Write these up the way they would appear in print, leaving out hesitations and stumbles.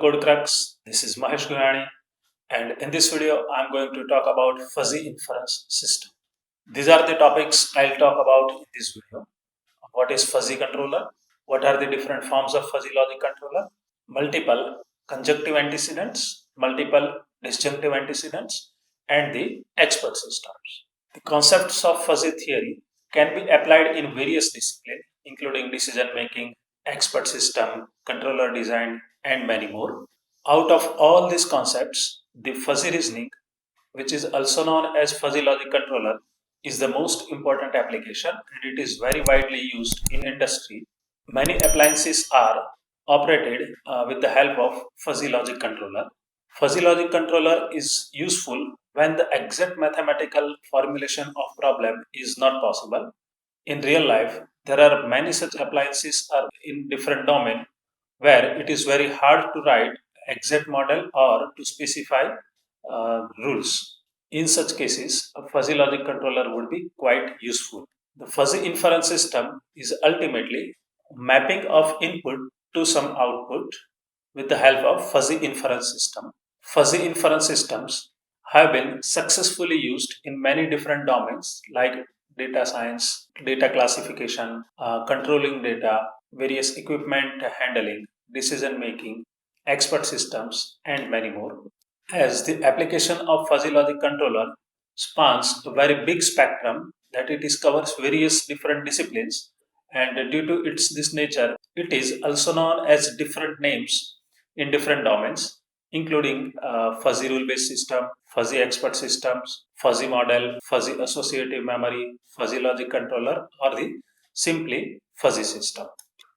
Code Crux. This is Mahesh Gulani, and in this video, I'm going to talk about fuzzy inference system. These are the topics I'll talk about in this video. What is fuzzy controller? What are the different forms of fuzzy logic controller? Multiple conjunctive antecedents, multiple disjunctive antecedents, and the expert systems. The concepts of fuzzy theory can be applied in various disciplines, including decision making, expert system, controller design, and many more. Out of all these concepts, the fuzzy reasoning, which is also known as fuzzy logic controller, is the most important application and it is very widely used in industry. Many appliances are operated with the help of fuzzy logic controller. Fuzzy logic controller is useful when the exact mathematical formulation of problem is not possible. In real life, there are many such appliances are in different domain where it is very hard to write exact model or to specify rules. In such cases, a fuzzy logic controller would be quite useful. The fuzzy inference system is ultimately mapping of input to some output with the help of fuzzy inference system. Fuzzy inference systems have been successfully used in many different domains like data science, data classification, controlling data, various equipment handling, decision making, expert systems, and many more. As the application of fuzzy logic controller spans a very big spectrum that it is covers various different disciplines, and due to its this nature it is also known as different names in different domains, including fuzzy rule based system, fuzzy expert systems, fuzzy model, fuzzy associative memory, fuzzy logic controller, or the simply fuzzy system.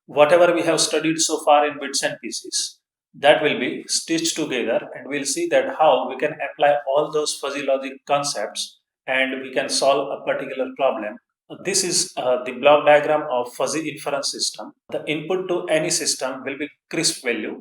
Whatever we have studied so far in bits and pieces, that will be stitched together and we'll see that how we can apply all those fuzzy logic concepts and we can solve a particular problem. This is the block diagram of fuzzy inference system. The input to any system will be crisp value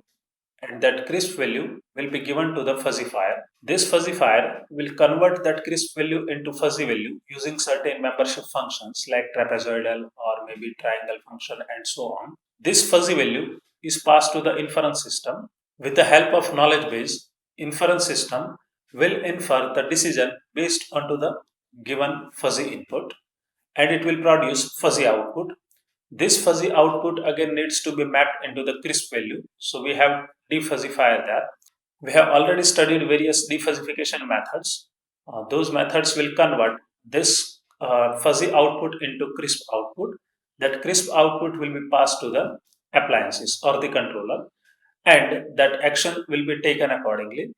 and that crisp value will be given to the fuzzifier. This fuzzifier will convert that crisp value into fuzzy value using certain membership functions like trapezoidal or maybe triangle function and so on. This fuzzy value is passed to the inference system. With the help of knowledge base, inference system will infer the decision based onto the given fuzzy input and it will produce fuzzy output. This fuzzy output again needs to be mapped into the crisp value. So we have defuzzifier there. We have already studied various defuzzification methods. Those methods will convert this fuzzy output into crisp output. That crisp output will be passed to the appliances or the controller and that action will be taken accordingly.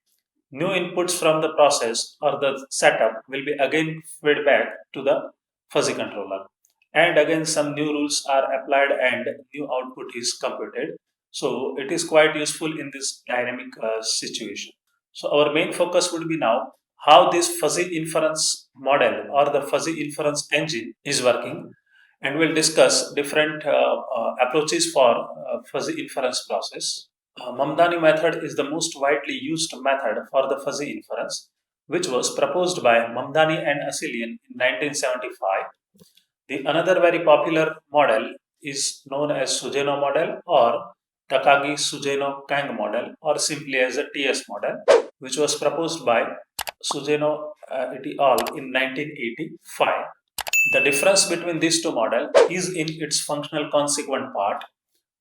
New inputs from the process or the setup will be again fed back to the fuzzy controller. And again, some new rules are applied and new output is computed. So it is quite useful in this dynamic situation. So our main focus would be now how this fuzzy inference model or the fuzzy inference engine is working. And we'll discuss different approaches for fuzzy inference process. Mamdani method is the most widely used method for the fuzzy inference, which was proposed by Mamdani and Asilian in 1975. The another very popular model is known as Sujeno model or Takagi Sujeno Kang model or simply as a TS model, which was proposed by Sujeno et al. In 1985. The difference between these two models is in its functional consequent part.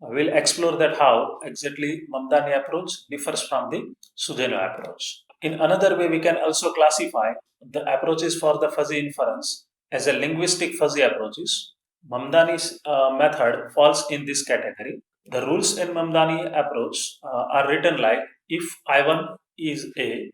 We'll explore that how exactly Mamdani approach differs from the Sujeno approach. In another way, we can also classify the approaches for the fuzzy inference as a linguistic fuzzy approaches. Mamdani's method falls in this category. The rules in Mamdani approach are written like if I1 is A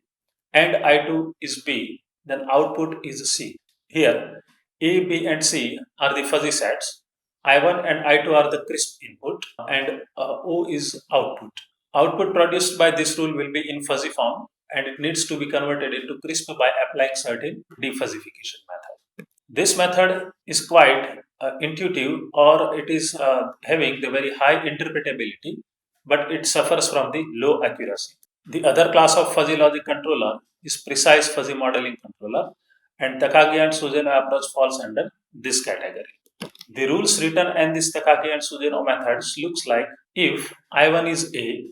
and I2 is B, then output is C. Here, A, B, and C are the fuzzy sets. I1 and I2 are the crisp input, and O is output. Output produced by this rule will be in fuzzy form, and it needs to be converted into crisp by applying certain defuzzification method. This method is quite intuitive, or it is having the very high interpretability, but it suffers from the low accuracy. The other class of fuzzy logic controller is precise fuzzy modeling controller, and Takagi and Sujeno approach falls under this category. The rules written in this Takagi and Sujeno methods looks like if I1 is A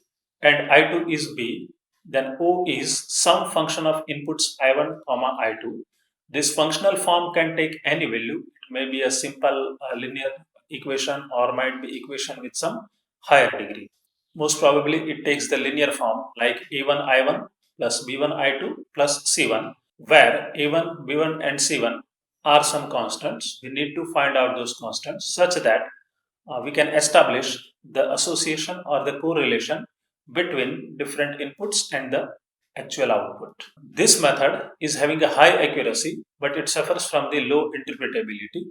and I2 is B, then O is some function of inputs I1, I2. This functional form can take any value. It may be a simple linear equation or might be equation with some higher degree. Most probably it takes the linear form like A1 I1 plus B1 I2 plus C1, where A1, B1 and C1 are some constants. We need to find out those constants such that we can establish the association or the correlation between different inputs and the actual output. This method is having a high accuracy, but it suffers from the low interpretability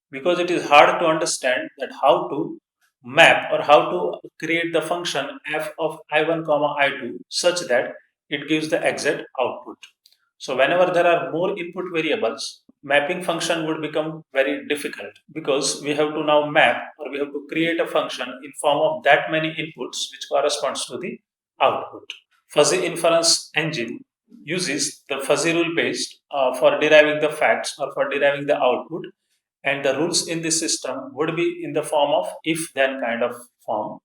because it is hard to understand that how to map or how to create the function f of I1 comma I2 such that it gives the exact output. So whenever there are more input variables, mapping function would become very difficult because we have to now map or we have to create a function in form of that many inputs which corresponds to the output. Fuzzy inference engine uses the fuzzy rule based for deriving the facts or for deriving the output, and the rules in this system would be in the form of if then kind of form.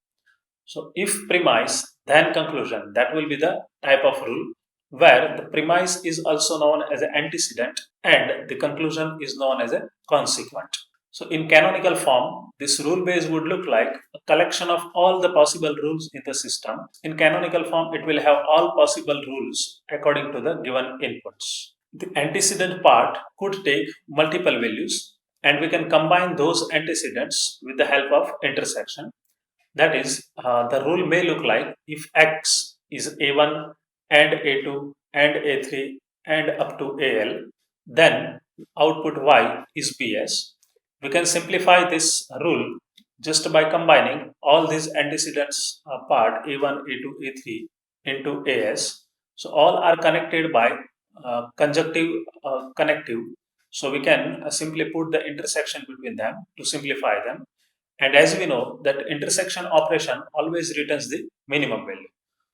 So if premise then conclusion, that will be the type of rule where the premise is also known as an antecedent and the conclusion is known as a consequent. So in canonical form, this rule base would look like a collection of all the possible rules in the system. In canonical form, it will have all possible rules according to the given inputs. The antecedent part could take multiple values and we can combine those antecedents with the help of intersection. That is, the rule may look like if X is A1 and A2 and A3 and up to AL, then output Y is BS. We can simplify this rule just by combining all these antecedents part A1, A2, A3 into AS. So all are connected by conjunctive connective. So we can simply put the intersection between them to simplify them. And as we know that intersection operation always returns the minimum value.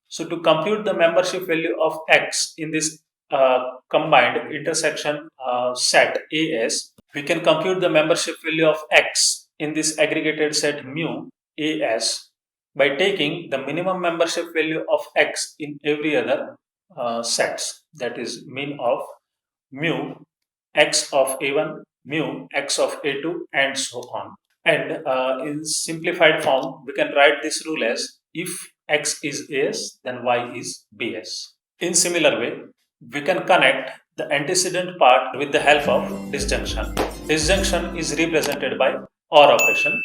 So to compute the membership value of X in this combined intersection set AS, we can compute the membership value of X in this aggregated set mu AS by taking the minimum membership value of X in every other sets, that is mean of mu X of A1, mu X of A2 and so on. And in simplified form, we can write this rule as if X is AS, then Y is BS. In similar way, we can connect the antecedent part with the help of disjunction. Disjunction is represented by OR operation.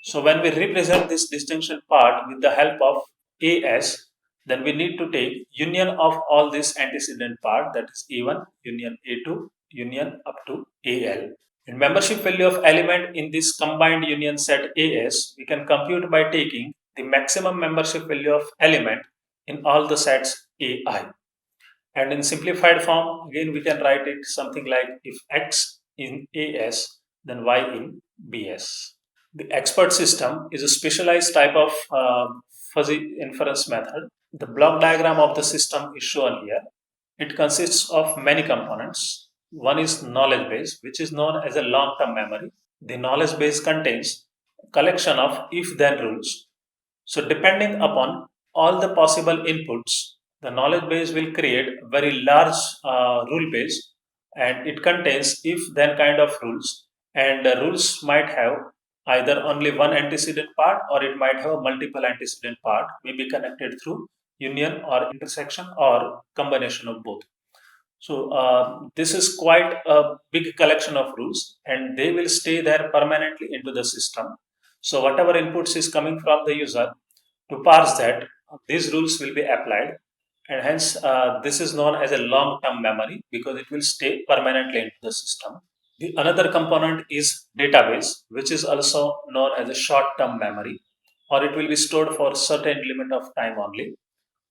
So when we represent this disjunction part with the help of AS, then we need to take union of all this antecedent part, that is A1 union A2 union up to AL. And membership value of element in this combined union set AS, we can compute by taking the maximum membership value of element in all the sets AI. And in simplified form, again we can write it something like if X in AS, then Y in BS. The expert system is a specialized type of fuzzy inference method. The block diagram of the system is shown here. It consists of many components. One is knowledge base, which is known as a long-term memory. The knowledge base contains a collection of if-then rules. So depending upon all the possible inputs, the knowledge base will create a very large rule base, and it contains if-then kind of rules, and the rules might have either only one antecedent part or it might have multiple antecedent part, may be connected through union or intersection or combination of both. So this is quite a big collection of rules and they will stay there permanently into the system. So whatever inputs is coming from the user, to parse that, these rules will be applied, and hence this is known as a long-term memory because it will stay permanently into the system. The another component is database, which is also known as a short-term memory, or it will be stored for certain limit of time only.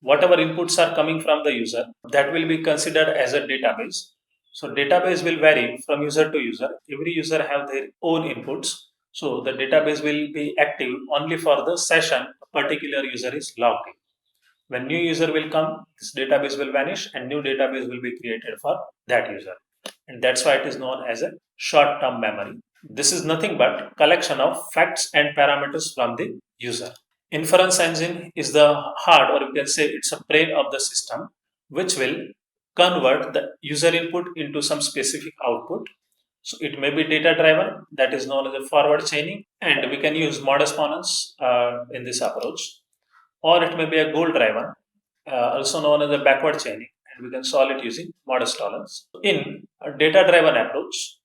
Whatever inputs are coming from the user, that will be considered as a database. So database will vary from user to user. Every user have their own inputs. So the database will be active only for the session a particular user is logged in. When new user will come, this database will vanish and new database will be created for that user. And that's why it is known as a short-term memory. This is nothing but collection of facts and parameters from the user. Inference engine is the heart, or you can say it's a brain of the system, which will convert the user input into some specific output. So it may be data driven, that is known as a forward chaining, and we can use modus ponens in this approach, or it may be a goal driven, also known as a backward chaining, and we can solve it using modus tollens. In a data driven approach,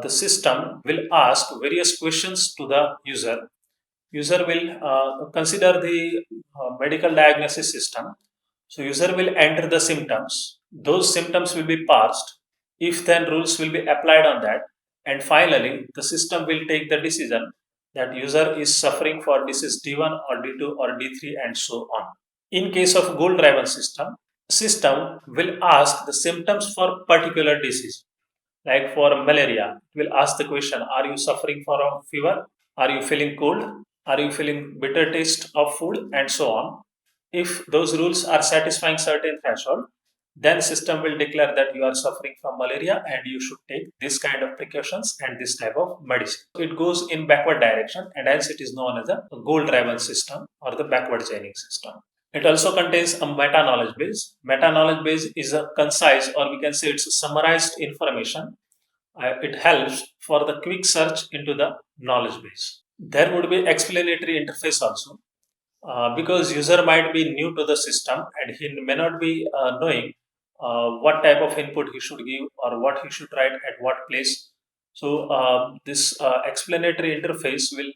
the system will ask various questions to the user. User will consider the medical diagnosis system. So user will enter the symptoms. Those symptoms will be parsed. If then rules will be applied on that. And finally, the system will take the decision that user is suffering for disease D1 or D2 or D3 and so on. In case of goal driven system will ask the symptoms for particular disease. Like for malaria, it will ask the question, are you suffering from a fever? Are you feeling cold? Are you feeling bitter taste of food? And so on. If those rules are satisfying certain threshold, then system will declare that you are suffering from malaria and you should take this kind of precautions and this type of medicine. It goes in backward direction, and hence it is known as a goal-driven system or the backward chaining system. It also contains a meta-knowledge base. Meta-knowledge base is a concise, or we can say it's a summarized information. It helps for the quick search into the knowledge base. There would be explanatory interface also, because user might be new to the system and he may not be knowing what type of input he should give or what he should write at what place. So this explanatory interface will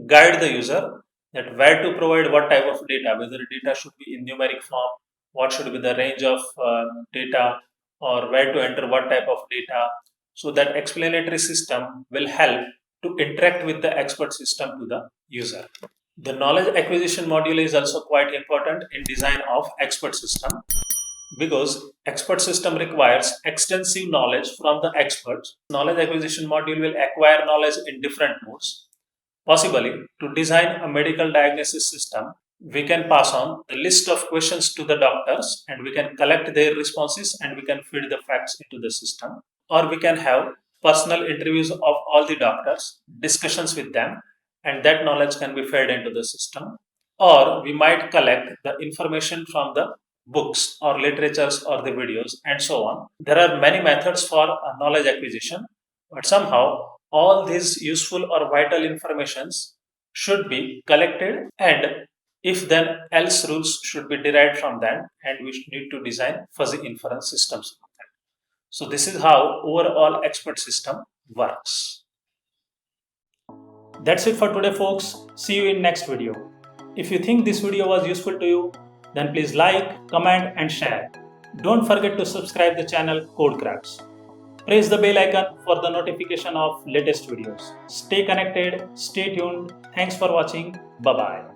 guide the user that where to provide what type of data, whether data should be in numeric form, what should be the range of data, or where to enter what type of data. So that explanatory system will help to interact with the expert system to the user. The knowledge acquisition module is also quite important in design of expert system, because expert system requires extensive knowledge from the experts. Knowledge acquisition module will acquire knowledge in different modes. Possibly, to design a medical diagnosis system, we can pass on the list of questions to the doctors and we can collect their responses and we can feed the facts into the system. Or we can have personal interviews of all the doctors, discussions with them, and that knowledge can be fed into the system. Or we might collect the information from the books or literatures or the videos and so on. There are many methods for knowledge acquisition, but somehow all these useful or vital informations should be collected, and if then else rules should be derived from them, and we need to design fuzzy inference systems. So this is how overall expert system works. That's it for today, folks. See you in next video. If you think this video was useful to you, then please like, comment and share. Don't forget to subscribe the channel Code Crafts. Press the bell icon for the notification of latest videos. Stay connected, stay tuned. Thanks for watching. Bye-bye.